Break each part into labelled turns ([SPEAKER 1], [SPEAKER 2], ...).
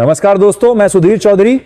[SPEAKER 1] नमस्कार दोस्तों, मैं सुधीर चौधरी।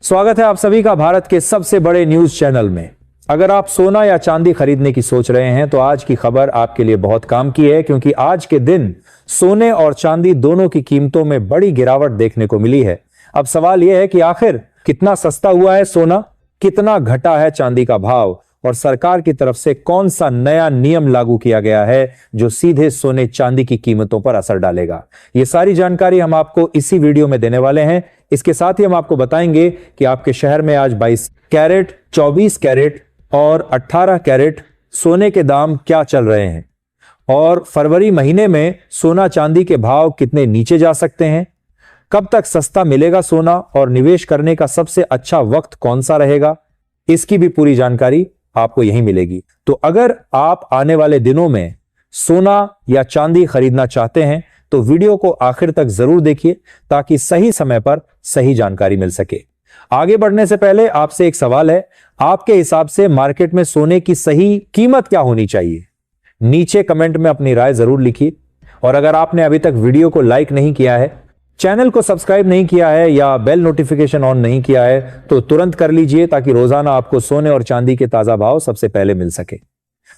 [SPEAKER 1] स्वागत है आप सभी का भारत के सबसे बड़े न्यूज चैनल में। अगर आप सोना या चांदी खरीदने की सोच रहे हैं तो आज की खबर आपके लिए बहुत काम की है, क्योंकि आज के दिन सोने और चांदी दोनों की कीमतों में बड़ी गिरावट देखने को मिली है। अब सवाल यह है कि आखिर कितना सस्ता हुआ है सोना, कितना घटा है चांदी का भाव, और सरकार की तरफ से कौन सा नया नियम लागू किया गया है जो सीधे सोने चांदी की कीमतों पर असर डालेगा। ये सारी जानकारी हम आपको इसी वीडियो में देने वाले हैं। इसके साथ ही हम आपको बताएंगे कि आपके शहर में आज 22 कैरेट, 24 कैरेट और 18 कैरेट सोने के दाम क्या चल रहे हैं, और फरवरी महीने में सोना चांदी के भाव कितने नीचे जा सकते हैं, कब तक सस्ता मिलेगा सोना, और निवेश करने का सबसे अच्छा वक्त कौन सा रहेगा, इसकी भी पूरी जानकारी आपको यहीं मिलेगी। तो अगर आप आने वाले दिनों में सोना या चांदी खरीदना चाहते हैं तो वीडियो को आखिर तक जरूर देखिए, ताकि सही समय पर सही जानकारी मिल सके। आगे बढ़ने से पहले आपसे एक सवाल है, आपके हिसाब से मार्केट में सोने की सही कीमत क्या होनी चाहिए? नीचे कमेंट में अपनी राय जरूर लिखिए। और अगर आपने अभी तक वीडियो को लाइक नहीं किया है, चैनल को सब्सक्राइब नहीं किया है या बेल नोटिफिकेशन ऑन नहीं किया है तो तुरंत कर लीजिए, ताकि रोजाना आपको सोने और चांदी के ताजा भाव सबसे पहले मिल सके।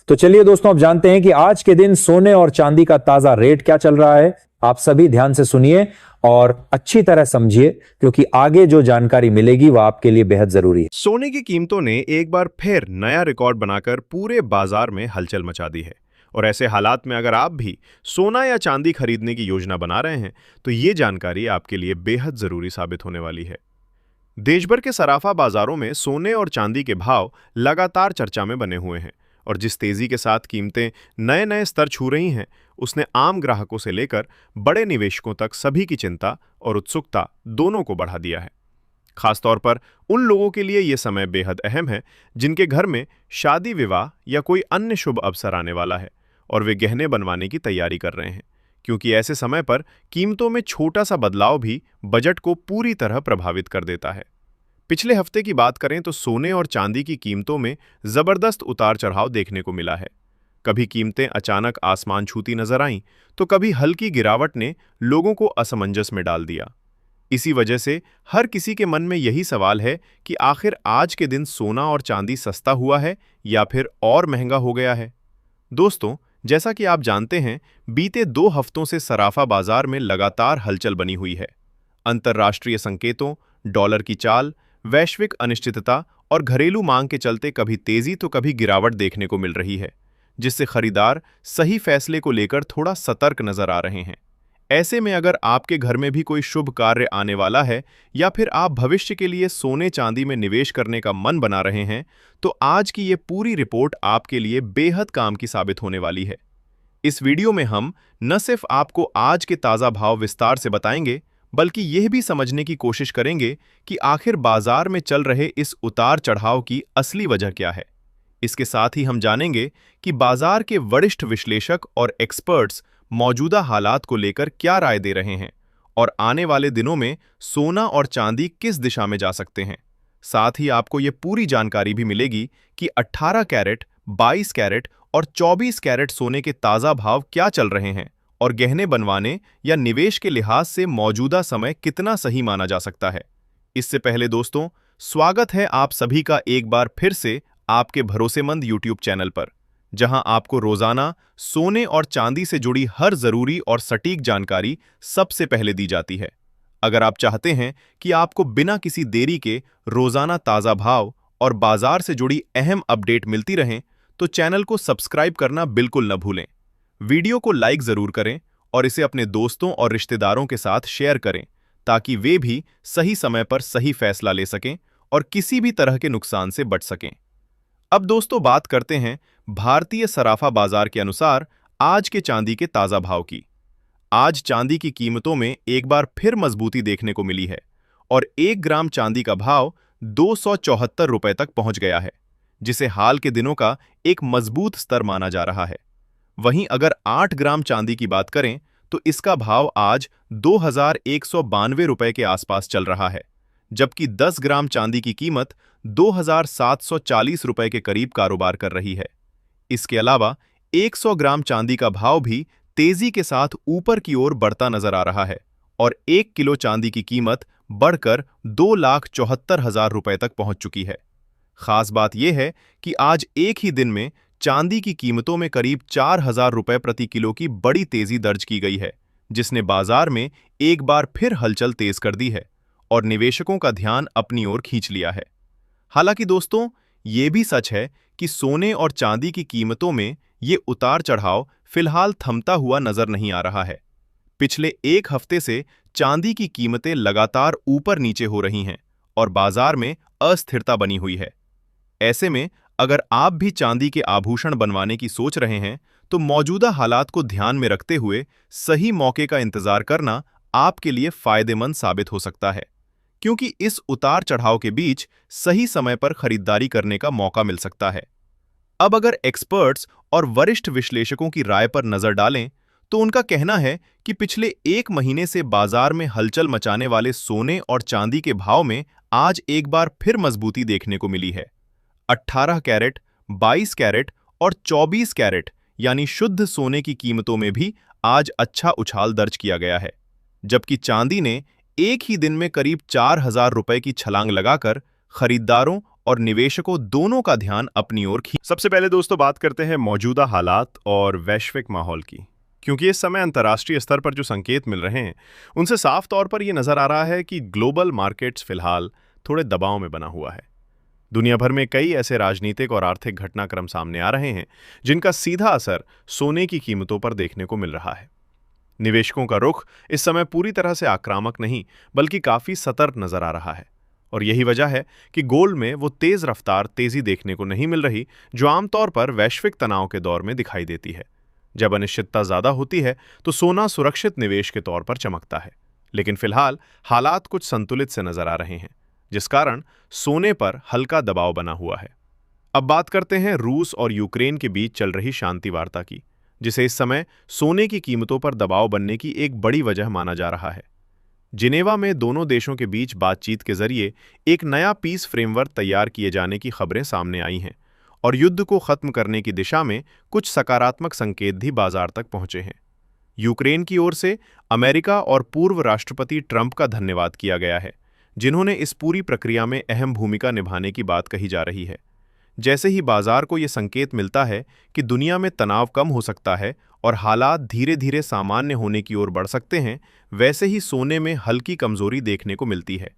[SPEAKER 1] तो चलिए दोस्तों, अब जानते हैं कि आज के दिन सोने और चांदी का ताजा रेट क्या चल रहा है। आप सभी ध्यान से सुनिए और अच्छी तरह समझिए, क्योंकि आगे जो जानकारी मिलेगी वह आपके लिए बेहद जरूरी है।
[SPEAKER 2] सोने की कीमतों ने एक बार फिर नया रिकॉर्ड बनाकर पूरे बाजार में हलचल मचा दी है। और ऐसे हालात में अगर आप भी सोना या चांदी खरीदने की योजना बना रहे हैं तो ये जानकारी आपके लिए बेहद जरूरी साबित होने वाली है। देश भर के सराफा बाजारों में सोने और चांदी के भाव लगातार चर्चा में बने हुए हैं, और जिस तेजी के साथ कीमतें नए नए स्तर छू रही हैं, उसने आम ग्राहकों से लेकर बड़े निवेशकों तक सभी की चिंता और उत्सुकता दोनों को बढ़ा दिया है। खासतौर पर उन लोगों के लिए यह समय बेहद अहम है जिनके घर में शादी, विवाह या कोई अन्य शुभ अवसर आने वाला है और वे गहने बनवाने की तैयारी कर रहे हैं, क्योंकि ऐसे समय पर कीमतों में छोटा सा बदलाव भी बजट को पूरी तरह प्रभावित कर देता है। पिछले हफ्ते की बात करें तो सोने और चांदी की कीमतों में जबरदस्त उतार चढ़ाव देखने को मिला है। कभी कीमतें अचानक आसमान छूती नजर आईं, तो कभी हल्की गिरावट ने लोगों को असमंजस में डाल दिया। इसी वजह से हर किसी के मन में यही सवाल है कि आखिर आज के दिन सोना और चांदी सस्ता हुआ है या फिर और महंगा हो गया है। दोस्तों, जैसा कि आप जानते हैं, बीते 2 हफ्तों से सराफा बाजार में लगातार हलचल बनी हुई है। अंतर्राष्ट्रीय संकेतों, डॉलर की चाल, वैश्विक अनिश्चितता और घरेलू मांग के चलते कभी तेजी तो कभी गिरावट देखने को मिल रही है, जिससे खरीदार सही फैसले को लेकर थोड़ा सतर्क नजर आ रहे हैं। ऐसे में अगर आपके घर में भी कोई शुभ कार्य आने वाला है या फिर आप भविष्य के लिए सोने चांदी में निवेश करने का मन बना रहे हैं, तो आज की ये पूरी रिपोर्ट आपके लिए बेहद काम की साबित होने वाली है। इस वीडियो में हम न सिर्फ आपको आज के ताज़ा भाव विस्तार से बताएंगे, बल्कि यह भी समझने की कोशिश करेंगे कि आखिर बाजार में चल रहे इस उतार चढ़ाव की असली वजह क्या है। इसके साथ ही हम जानेंगे कि बाजार के वरिष्ठ विश्लेषक और एक्सपर्ट्स मौजूदा हालात को लेकर क्या राय दे रहे हैं, और आने वाले दिनों में सोना और चांदी किस दिशा में जा सकते हैं। साथ ही आपको ये पूरी जानकारी भी मिलेगी कि 18 कैरेट, 22 कैरेट और 24 कैरेट सोने के ताज़ा भाव क्या चल रहे हैं, और गहने बनवाने या निवेश के लिहाज से मौजूदा समय कितना सही माना जा सकता है। इससे पहले दोस्तों, स्वागत है आप सभी का एक बार फिर से आपके भरोसेमंद YouTube चैनल पर, जहां आपको रोजाना सोने और चांदी से जुड़ी हर जरूरी और सटीक जानकारी सबसे पहले दी जाती है। अगर आप चाहते हैं कि आपको बिना किसी देरी के रोजाना ताजा भाव और बाजार से जुड़ी अहम अपडेट मिलती रहें, तो चैनल को सब्सक्राइब करना बिल्कुल न भूलें। वीडियो को लाइक जरूर करें और इसे अपने दोस्तों और रिश्तेदारों के साथ शेयर करें, ताकि वे भी सही समय पर सही फैसला ले सकें और किसी भी तरह के नुकसान से बच सकें। अब दोस्तों, बात करते हैं भारतीय सराफा बाजार के अनुसार आज के चांदी के ताजा भाव की। आज चांदी की कीमतों में एक बार फिर मजबूती देखने को मिली है और 1 ग्राम चांदी का भाव 274 रुपए तक पहुंच गया है, जिसे हाल के दिनों का एक मजबूत स्तर माना जा रहा है। वहीं अगर 8 ग्राम चांदी की बात करें तो इसका भाव आज 2192 रुपए के आसपास चल रहा है, जबकि 10 ग्राम चांदी की कीमत 2740 रुपए के करीब कारोबार कर रही है। इसके अलावा 100 ग्राम चांदी का भाव भी तेजी के साथ ऊपर की ओर बढ़ता नजर आ रहा है और 1 किलो चांदी की कीमत बढ़कर 2,74,000 रुपए तक पहुंच चुकी है। खास बात यह है कि आज एक ही दिन में चांदी की कीमतों में करीब 4,000 रुपए प्रति किलो की बड़ी तेजी दर्ज की गई है, जिसने बाजार में एक बार फिर हलचल तेज कर दी है और निवेशकों का ध्यान अपनी ओर खींच लिया है। हालांकि दोस्तों, ये भी सच है कि सोने और चांदी की कीमतों में ये उतार चढ़ाव फिलहाल थमता हुआ नजर नहीं आ रहा है। पिछले एक हफ्ते से चांदी की कीमतें लगातार ऊपर नीचे हो रही हैं और बाजार में अस्थिरता बनी हुई है। ऐसे में अगर आप भी चांदी के आभूषण बनवाने की सोच रहे हैं, तो मौजूदा हालात को ध्यान में रखते हुए सही मौके का इंतजार करना आपके लिए फायदेमंद साबित हो सकता है, क्योंकि इस उतार चढ़ाव के बीच सही समय पर खरीदारी करने का मौका मिल सकता है। अब अगर एक्सपर्ट्स और वरिष्ठ विश्लेषकों की राय पर नजर डालें, तो उनका कहना है कि पिछले एक महीने से बाजार में हलचल मचाने वाले सोने और चांदी के भाव में आज एक बार फिर मजबूती देखने को मिली है। 18 कैरेट, 22 कैरेट और 24 कैरेट यानी शुद्ध सोने की कीमतों में भी आज अच्छा उछाल दर्ज किया गया है, जबकि चांदी ने एक ही दिन में करीब 4,000 रुपए की छलांग लगाकर खरीदारों और निवेशकों दोनों का ध्यान अपनी ओर खींच। सबसे पहले दोस्तों बात करते हैं मौजूदा हालात और वैश्विक माहौल की, क्योंकि इस समय अंतर्राष्ट्रीय स्तर पर जो संकेत मिल रहे हैं उनसे साफ तौर पर यह नजर आ रहा है कि ग्लोबल मार्केट्स फिलहाल थोड़े दबाव में बना हुआ है। दुनिया भर में कई ऐसे राजनीतिक और आर्थिक घटनाक्रम सामने आ रहे हैं जिनका सीधा असर सोने की कीमतों पर देखने को मिल रहा है। निवेशकों का रुख इस समय पूरी तरह से आक्रामक नहीं बल्कि काफी सतर्क नजर आ रहा है, और यही वजह है कि गोल्ड में वो तेज रफ्तार तेजी देखने को नहीं मिल रही जो आमतौर पर वैश्विक तनाव के दौर में दिखाई देती है। जब अनिश्चितता ज्यादा होती है तो सोना सुरक्षित निवेश के तौर पर चमकता है, लेकिन फिलहाल हालात कुछ संतुलित से नजर आ रहे हैं, जिस कारण सोने पर हल्का दबाव बना हुआ है। अब बात करते हैं रूस और यूक्रेन के बीच चल रही शांति वार्ता की, जिसे इस समय सोने की कीमतों पर दबाव बनने की एक बड़ी वजह माना जा रहा है। जिनेवा में दोनों देशों के बीच बातचीत के जरिए एक नया पीस फ्रेमवर्क तैयार किए जाने की खबरें सामने आई हैं और युद्ध को खत्म करने की दिशा में कुछ सकारात्मक संकेत भी बाजार तक पहुंचे हैं। यूक्रेन की ओर से अमेरिका और पूर्व राष्ट्रपति ट्रंप का धन्यवाद किया गया है, जिन्होंने इस पूरी प्रक्रिया में अहम भूमिका निभाने की बात कही जा रही है। जैसे ही बाजार को यह संकेत मिलता है कि दुनिया में तनाव कम हो सकता है और हालात धीरे धीरे सामान्य होने की ओर बढ़ सकते हैं, वैसे ही सोने में हल्की कमजोरी देखने को मिलती है।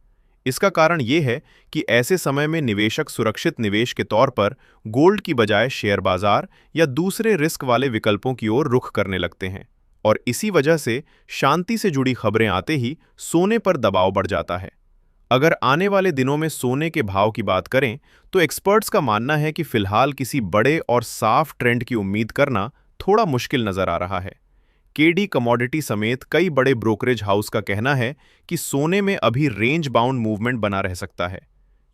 [SPEAKER 2] इसका कारण यह है कि ऐसे समय में निवेशक सुरक्षित निवेश के तौर पर गोल्ड की बजाय शेयर बाजार या दूसरे रिस्क वाले विकल्पों की ओर रुख करने लगते हैं, और इसी वजह से शांति से जुड़ी खबरें आते ही सोने पर दबाव बढ़ जाता है। अगर आने वाले दिनों में सोने के भाव की बात करें, तो एक्सपर्ट्स का मानना है कि फिलहाल किसी बड़े और साफ ट्रेंड की उम्मीद करना थोड़ा मुश्किल नजर आ रहा है। केडी कमोडिटी समेत कई बड़े ब्रोकरेज हाउस का कहना है कि सोने में अभी रेंज बाउंड मूवमेंट बना रह सकता है,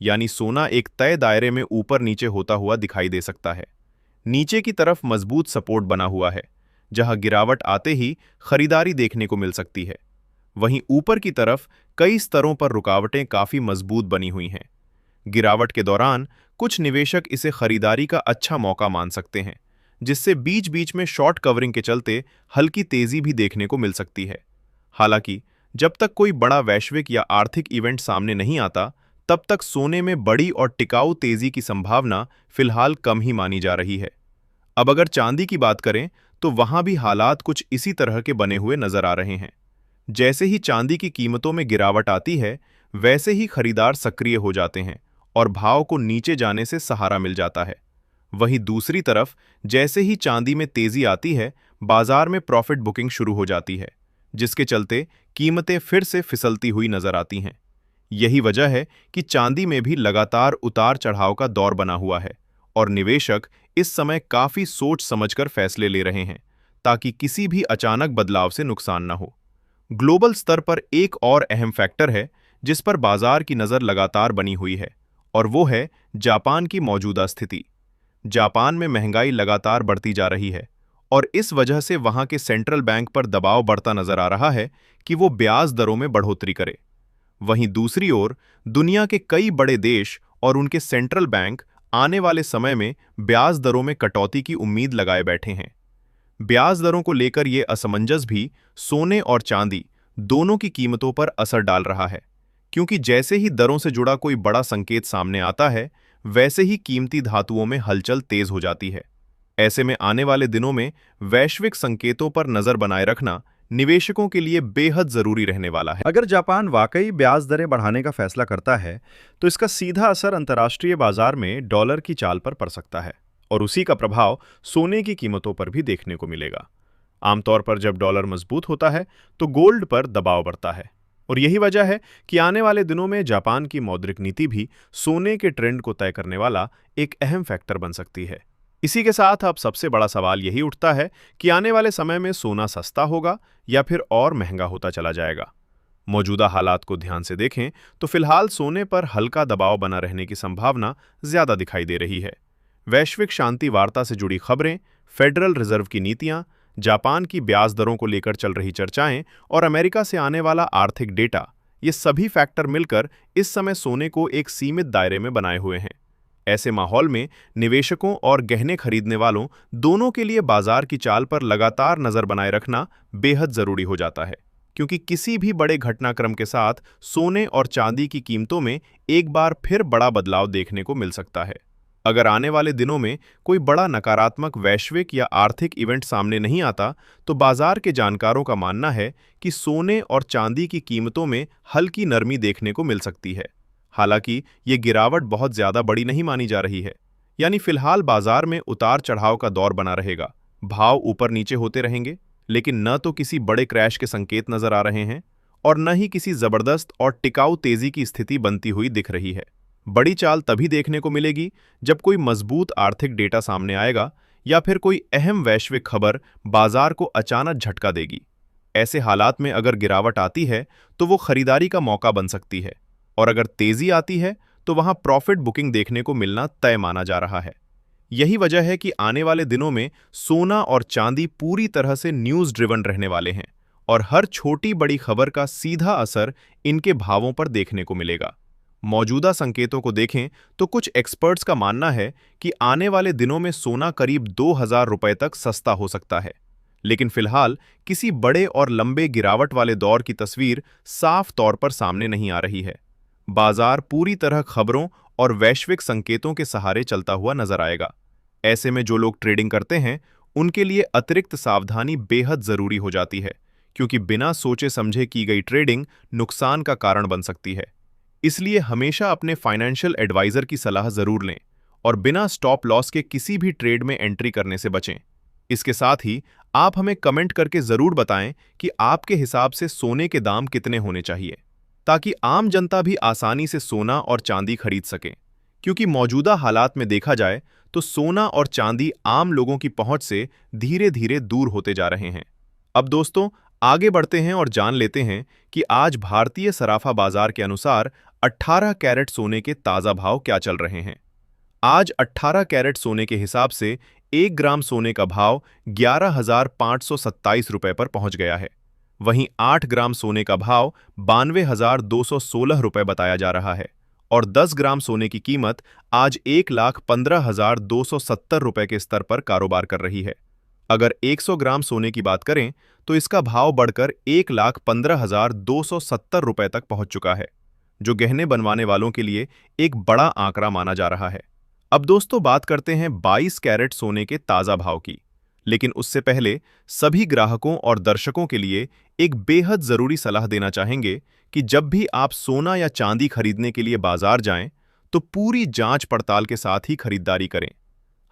[SPEAKER 2] यानी सोना एक तय दायरे में ऊपर नीचे होता हुआ दिखाई दे सकता है। नीचे की तरफ मजबूत सपोर्ट बना हुआ है, जहां गिरावट आते ही खरीदारी देखने को मिल सकती है। वहीं ऊपर की तरफ कई स्तरों पर रुकावटें काफी मजबूत बनी हुई हैं। गिरावट के दौरान कुछ निवेशक इसे खरीदारी का अच्छा मौका मान सकते हैं, जिससे बीच बीच में शॉर्ट कवरिंग के चलते हल्की तेजी भी देखने को मिल सकती है। हालांकि जब तक कोई बड़ा वैश्विक या आर्थिक इवेंट सामने नहीं आता, तब तक सोने में बड़ी और टिकाऊ तेजी की संभावना फिलहाल कम ही मानी जा रही है। अब अगर चांदी की बात करें, तो वहां भी हालात कुछ इसी तरह के बने हुए नजर आ रहे हैं। जैसे ही चांदी की कीमतों में गिरावट आती है, वैसे ही खरीदार सक्रिय हो जाते हैं और भाव को नीचे जाने से सहारा मिल जाता है। वहीं दूसरी तरफ जैसे ही चांदी में तेजी आती है, बाजार में प्रॉफिट बुकिंग शुरू हो जाती है, जिसके चलते कीमतें फिर से फिसलती हुई नजर आती हैं। यही वजह है कि चांदी में भी लगातार उतार चढ़ाव का दौर बना हुआ है और निवेशक इस समय काफी सोच समझकर फैसले ले रहे हैं, ताकि किसी भी अचानक बदलाव से नुकसान न हो। ग्लोबल स्तर पर एक और अहम फैक्टर है जिस पर बाजार की नज़र लगातार बनी हुई है, और वो है जापान की मौजूदा स्थिति। जापान में महंगाई लगातार बढ़ती जा रही है और इस वजह से वहां के सेंट्रल बैंक पर दबाव बढ़ता नजर आ रहा है कि वो ब्याज दरों में बढ़ोतरी करे। वहीं दूसरी ओर दुनिया के कई बड़े देश और उनके सेंट्रल बैंक आने वाले समय में ब्याज दरों में कटौती की उम्मीद लगाए बैठे हैं। ब्याज दरों को लेकर यह असमंजस भी सोने और चांदी दोनों की कीमतों पर असर डाल रहा है, क्योंकि जैसे ही दरों से जुड़ा कोई बड़ा संकेत सामने आता है, वैसे ही कीमती धातुओं में हलचल तेज हो जाती है। ऐसे में आने वाले दिनों में वैश्विक संकेतों पर नजर बनाए रखना निवेशकों के लिए बेहद जरूरी रहने वाला है। अगर जापान वाकई ब्याज दरें बढ़ाने का फैसला करता है, तो इसका सीधा असर अंतर्राष्ट्रीय बाजार में डॉलर की चाल पर पड़ सकता है और उसी का प्रभाव सोने की कीमतों पर भी देखने को मिलेगा। आमतौर पर जब डॉलर मजबूत होता है, तो गोल्ड पर दबाव बढ़ता है और यही वजह है कि आने वाले दिनों में जापान की मौद्रिक नीति भी सोने के ट्रेंड को तय करने वाला एक अहम फैक्टर बन सकती है। इसी के साथ अब सबसे बड़ा सवाल यही उठता है कि आने वाले समय में सोना सस्ता होगा या फिर और महंगा होता चला जाएगा। मौजूदा हालात को ध्यान से देखें तो फिलहाल सोने पर हल्का दबाव बना रहने की संभावना ज्यादा दिखाई दे रही है। वैश्विक शांति वार्ता से जुड़ी खबरें, फेडरल रिजर्व की नीतियां, जापान की ब्याज दरों को लेकर चल रही चर्चाएं और अमेरिका से आने वाला आर्थिक डेटा, ये सभी फैक्टर मिलकर इस समय सोने को एक सीमित दायरे में बनाए हुए हैं। ऐसे माहौल में निवेशकों और गहने खरीदने वालों दोनों के लिए बाजार की चाल पर लगातार नजर बनाए रखना बेहद जरूरी हो जाता है, क्योंकि किसी भी बड़े घटनाक्रम के साथ सोने और चांदी की कीमतों में एक बार फिर बड़ा बदलाव देखने को मिल सकता है। अगर आने वाले दिनों में कोई बड़ा नकारात्मक वैश्विक या आर्थिक इवेंट सामने नहीं आता, तो बाजार के जानकारों का मानना है कि सोने और चांदी की कीमतों में हल्की नरमी देखने को मिल सकती है। हालांकि ये गिरावट बहुत ज्यादा बड़ी नहीं मानी जा रही है, यानी फिलहाल बाजार में उतार चढ़ाव का दौर बना रहेगा। भाव ऊपर नीचे होते रहेंगे, लेकिन न तो किसी बड़े क्रैश के संकेत नजर आ रहे हैं और न ही किसी जबरदस्त और टिकाऊ तेजी की स्थिति बनती हुई दिख रही है। बड़ी चाल तभी देखने को मिलेगी जब कोई मजबूत आर्थिक डेटा सामने आएगा या फिर कोई अहम वैश्विक खबर बाजार को अचानक झटका देगी। ऐसे हालात में अगर गिरावट आती है तो वो खरीदारी का मौका बन सकती है, और अगर तेजी आती है तो वहां प्रॉफिट बुकिंग देखने को मिलना तय माना जा रहा है। यही वजह है कि आने वाले दिनों में सोना और चांदी पूरी तरह से न्यूज ड्रिवन रहने वाले हैं और हर छोटी बड़ी खबर का सीधा असर इनके भावों पर देखने को मिलेगा। मौजूदा संकेतों को देखें तो कुछ एक्सपर्ट्स का मानना है कि आने वाले दिनों में सोना करीब 2000 रुपए तक सस्ता हो सकता है, लेकिन फिलहाल किसी बड़े और लंबे गिरावट वाले दौर की तस्वीर साफ तौर पर सामने नहीं आ रही है। बाजार पूरी तरह खबरों और वैश्विक संकेतों के सहारे चलता हुआ नजर आएगा। ऐसे में जो लोग ट्रेडिंग करते हैं, उनके लिए अतिरिक्त सावधानी बेहद जरूरी हो जाती है, क्योंकि बिना सोचे समझे की गई ट्रेडिंग नुकसान का कारण बन सकती है। इसलिए हमेशा अपने फाइनेंशियल एडवाइजर की सलाह जरूर लें और बिना स्टॉप लॉस के किसी भी ट्रेड में एंट्री करने से बचें। इसके साथ ही आप हमें कमेंट करके जरूर बताएं कि आपके हिसाब से सोने के दाम कितने होने चाहिए, ताकि आम जनता भी आसानी से सोना और चांदी खरीद सके, क्योंकि मौजूदा हालात में देखा जाए तो सोना और चांदी आम लोगों की पहुंच से धीरे धीरे दूर होते जा रहे हैं। अब दोस्तों, आगे बढ़ते हैं और जान लेते हैं कि आज भारतीय सराफा बाजार के अनुसार 18 कैरेट सोने के ताजा भाव क्या चल रहे हैं। आज 18 कैरेट सोने के हिसाब से 1 ग्राम सोने का भाव 11,527 रुपए पर पहुंच गया है। वहीं 8 ग्राम सोने का भाव 92,216 रुपए बताया जा रहा है और 10 ग्राम सोने की कीमत आज 1,15,270 रुपए के स्तर पर कारोबार कर रही है। अगर 100 ग्राम सोने की बात करें तो इसका भाव बढ़कर 1,15,270 रुपए तक पहुंच चुका है, जो गहने बनवाने वालों के लिए एक बड़ा आंकड़ा माना जा रहा है। अब दोस्तों, बात करते हैं 22 कैरेट सोने के ताजा भाव की, लेकिन उससे पहले सभी ग्राहकों और दर्शकों के लिए एक बेहद जरूरी सलाह देना चाहेंगे कि जब भी आप सोना या चांदी खरीदने के लिए बाजार जाएं, तो पूरी जांच पड़ताल के साथ ही खरीदारी करें।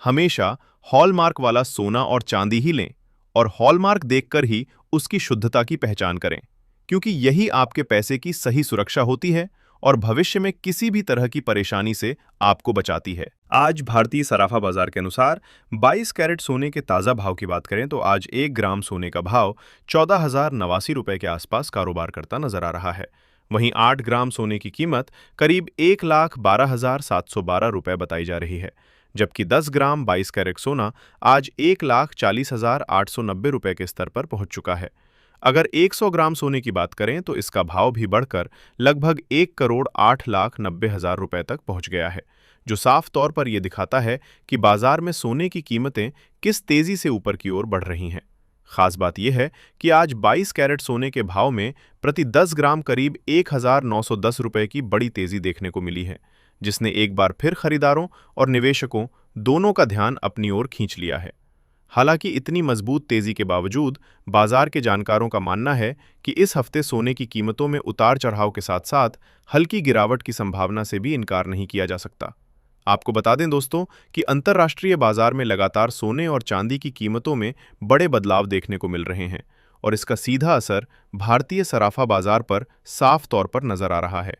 [SPEAKER 2] हमेशा हॉलमार्क वाला सोना और चांदी ही लें और हॉलमार्क देखकर ही उसकी शुद्धता की पहचान करें, क्योंकि यही आपके पैसे की सही सुरक्षा होती है और भविष्य में किसी भी तरह की परेशानी से आपको बचाती है। आज भारतीय सराफा बाजार के अनुसार 22 कैरेट सोने के ताजा भाव की बात करें तो आज 1 ग्राम सोने का भाव 14,089 रुपए के आसपास कारोबार करता नजर आ रहा है। वहीं 8 ग्राम सोने की कीमत करीब 1,12,712 रुपए बताई जा रही है, जबकि 10 ग्राम 22 कैरेट सोना आज 1,40,890 रुपए के स्तर पर पहुंच चुका है। अगर 100 ग्राम सोने की बात करें तो इसका भाव भी बढ़कर लगभग 1,08,90,000 रुपए तक पहुंच गया है, जो साफ तौर पर यह दिखाता है कि बाजार में सोने की कीमतें किस तेजी से ऊपर की ओर बढ़ रही हैं। खास बात यह है कि आज 22 कैरेट सोने के भाव में प्रति 10 ग्राम करीब 1910 रुपए की बड़ी तेजी देखने को मिली है, जिसने एक बार फिर खरीदारों और निवेशकों दोनों का ध्यान अपनी ओर खींच लिया है। हालांकि इतनी मजबूत तेजी के बावजूद बाजार के जानकारों का मानना है कि इस हफ्ते सोने की कीमतों में उतार चढ़ाव के साथ साथ हल्की गिरावट की संभावना से भी इनकार नहीं किया जा सकता। आपको बता दें दोस्तों कि अंतर्राष्ट्रीय बाजार में लगातार सोने और चांदी की कीमतों में बड़े बदलाव देखने को मिल रहे हैं और इसका सीधा असर भारतीय सराफा बाजार पर साफ तौर पर नजर आ रहा है।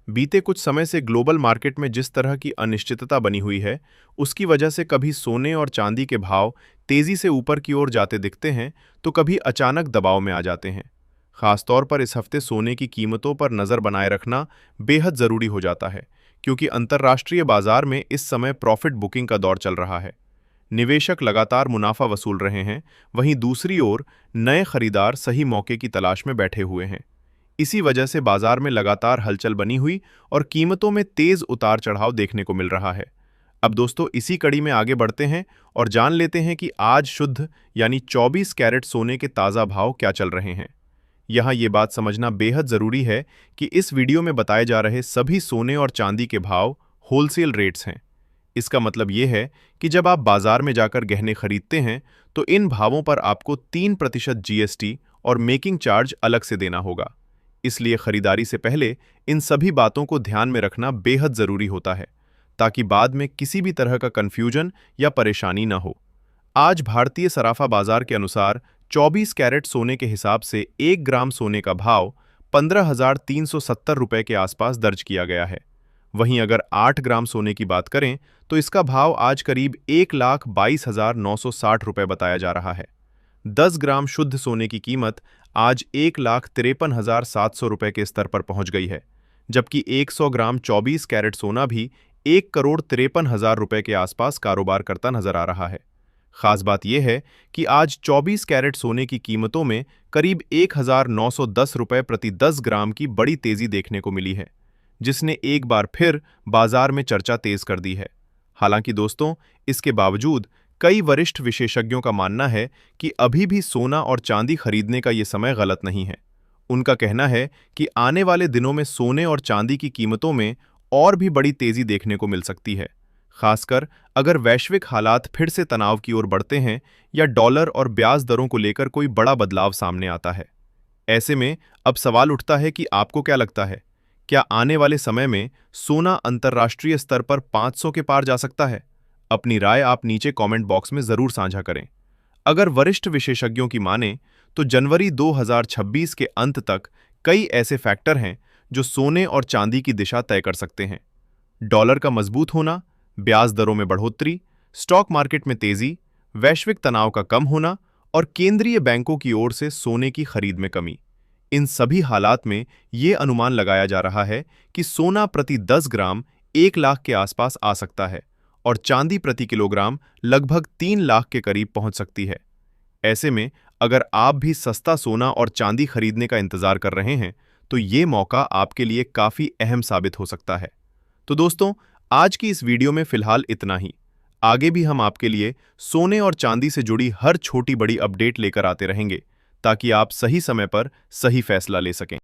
[SPEAKER 2] बीते कुछ समय से ग्लोबल मार्केट में जिस तरह की अनिश्चितता बनी हुई है, उसकी वजह से कभी सोने और चांदी के भाव तेजी से ऊपर की ओर जाते दिखते हैं तो कभी अचानक दबाव में आ जाते हैं। खासतौर पर इस हफ्ते सोने की कीमतों पर नजर बनाए रखना बेहद जरूरी हो जाता है, क्योंकि अंतर्राष्ट्रीय बाजार में इस समय प्रॉफिट बुकिंग का दौर चल रहा है। निवेशक लगातार मुनाफा वसूल रहे हैं, वहीं दूसरी ओर नए खरीदार सही मौके की तलाश में बैठे हुए हैं। इसी वजह से बाजार में लगातार हलचल बनी हुई और कीमतों में तेज उतार चढ़ाव देखने को मिल रहा है। अब दोस्तों इसी कड़ी में आगे बढ़ते हैं और जान लेते हैं कि आज शुद्ध यानी 24 कैरेट सोने के ताज़ा भाव क्या चल रहे हैं। यहाँ ये बात समझना बेहद ज़रूरी है कि इस वीडियो में बताए जा रहे सभी सोने और चांदी के भाव होलसेल रेट्स हैं। इसका मतलब ये है कि जब आप बाजार में जाकर गहने खरीदते हैं तो इन भावों पर आपको 3% GST और मेकिंग चार्ज अलग से देना होगा। इसलिए खरीदारी से पहले इन सभी बातों को ध्यान में रखना बेहद ज़रूरी होता है, ताकि बाद में किसी भी तरह का कन्फ्यूजन या परेशानी न हो। आज भारतीय सराफा बाजार के अनुसार 24 कैरेट सोने के हिसाब से 1 ग्राम सोने का भाव 15,370 रुपए के आसपास दर्ज किया गया है। वहीं अगर 8 ग्राम सोने की बात करें तो इसका भाव आज करीब 1,22,960 रुपए बताया जा रहा है। 10 ग्राम शुद्ध सोने की कीमत आज 1,53,700 रुपए के स्तर पर पहुंच गई है, जबकि 100 ग्राम 24 कैरेट सोना भी 1,53,000 रुपए के आसपास कारोबार करता नजर आ रहा है। खास बात यह है कि आज 24 कैरेट सोने की कीमतों में करीब 1,910 रुपए प्रति 10 ग्राम की बड़ी तेजी देखने को मिली है, जिसने एक बार फिर बाजार में चर्चा तेज कर दी है। हालांकि दोस्तों इसके बावजूद कई वरिष्ठ विशेषज्ञों का मानना है कि अभी भी सोना और चांदी खरीदने का ये समय गलत नहीं है। उनका कहना है कि आने वाले दिनों में सोने और चांदी की कीमतों में और भी बड़ी तेजी देखने को मिल सकती है, खासकर अगर वैश्विक हालात फिर से तनाव की ओर बढ़ते हैं या डॉलर और ब्याज दरों को लेकर कोई बड़ा बदलाव सामने आता है। ऐसे में अब सवाल उठता है कि आपको क्या लगता है, क्या आने वाले समय में सोना अंतर्राष्ट्रीय स्तर पर 500 के पार जा सकता है? अपनी राय आप नीचे कमेंट बॉक्स में जरूर साझा करें। अगर वरिष्ठ विशेषज्ञों की माने तो जनवरी 2026 के अंत तक कई ऐसे फैक्टर हैं जो सोने और चांदी की दिशा तय कर सकते हैं। डॉलर का मजबूत होना, ब्याज दरों में बढ़ोतरी, स्टॉक मार्केट में तेजी, वैश्विक तनाव का कम होना और केंद्रीय बैंकों की ओर से सोने की खरीद में कमी। इन सभी हालात में ये अनुमान लगाया जा रहा है कि सोना प्रति 10 ग्राम 1 लाख के आसपास आ सकता है और चांदी प्रति किलोग्राम लगभग 3 लाख के करीब पहुंच सकती है। ऐसे में अगर आप भी सस्ता सोना और चांदी खरीदने का इंतजार कर रहे हैं तो ये मौका आपके लिए काफी अहम साबित हो सकता है। तो दोस्तों आज की इस वीडियो में फिलहाल इतना ही। आगे भी हम आपके लिए सोने और चांदी से जुड़ी हर छोटी बड़ी अपडेट लेकर आते रहेंगे, ताकि आप सही समय पर सही फैसला ले सकें।